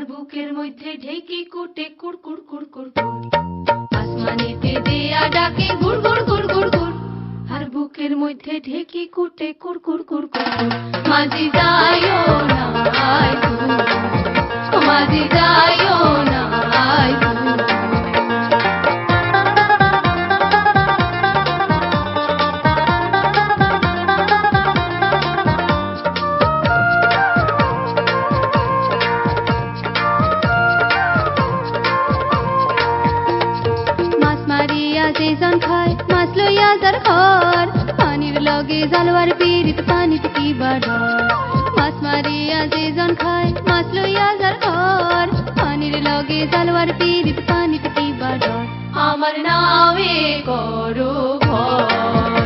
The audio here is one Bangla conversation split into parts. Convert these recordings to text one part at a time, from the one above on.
বুকের মধ্যে ঢেকি কুটে কুড় কুড় কুড় কুড় কুড়, আসমানেতে দেয়া ডাকে গুড় গুড় গুড় গুড় গুড়, আর বুকের মধ্যে ঢেকি কুটে কুড় কুড় কুড় কুড় কুড়। মাঝি যাইও না আয় দূর, মাঝি যাইও না আয় দূর। মাছ লইয়া যার ঘর, পানির লগে জালওয়ার পিরিত পানিতে কি বাড়র। মাছ মারিয়া যে জন খায়, মাছ লইয়া যার ঘর, পানির লগে জালওয়ার পিরিত পানিতে কি বাড়র। আমার নামে করো ঘর,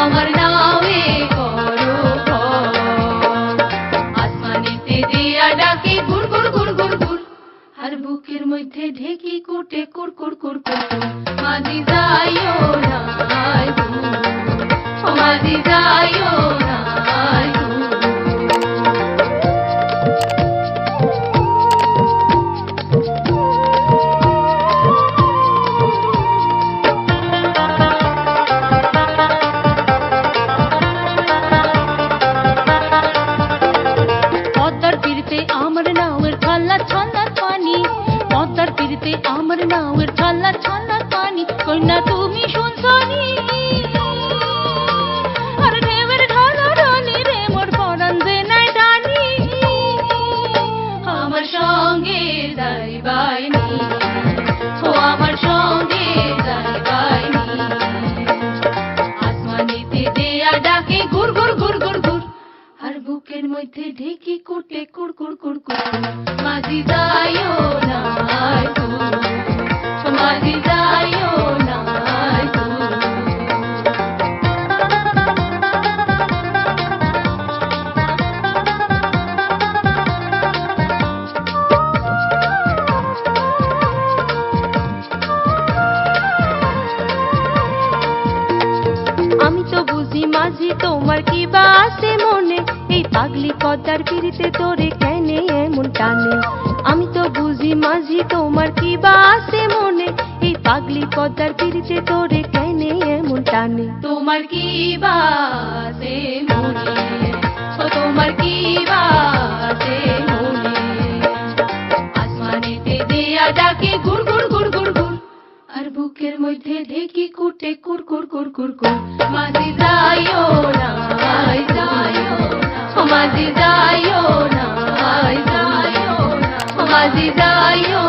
আমার নামে করো ঘর, আসমানেতে দিয়া ডাকে গুড় গুড় গুড় গুড় গুড়, আর বুকের মধ্যে ঢেকি কুটে কুড় কুড় কুড় কুড় কুড়। মাঝি যাইও না আয় দূর, মাঝি যাইও না আয় দূর। পদ্মার তীরতে আমার নাওয়ের ছল্লা ছল্লার পানি, পদ্মার তীরতে আমার নাওয়ের ছল্লা ছল্লার পানি, কন্যা তুমি শুনছনি আর ঢেউয়ের ঢলাঢলি রে মোর পরাণ যে নাই টানি। আমার সঙ্গে যাইবাইনি, ও আমার সঙ্গে যাইবাইনি, আসমানেতে দেয়া ডাকে গুড় গুড় গুড় গুড় গুড়, আর বুকের মধ্যে ঢেকি কুটে কুড় কুড় কুড় কুড়। মাঝি যাইও না আয় দূর, মাঝি যাইও না আয় দূর। আমি তো বুঝি মাঝি তোমার কি বা আছে মনে, এই পাগলি পদ্মার পিরিতে তোরে কেনে এমন টানে। আমি তো বুঝি মাঝি তোমার কি বা আছে মনে, এই পাগলি পদ্মার পিরিতে তোরে কেনে এমন টানে। তোমার কি বা আছে মনে, ও তোমার কি বা আছে মনে, আসমানেতে দেয়া ডাকে গুড় গুড় গুড় গুড় গুড়, আর বুকের মধ্যে ঢেকি কুটে কুড় কুড় কুড় কুড় কুড়। মাঝি যাইও না আয় যাইও না, মাঝি যাইও না আয় যাইও না, মাঝি যাইও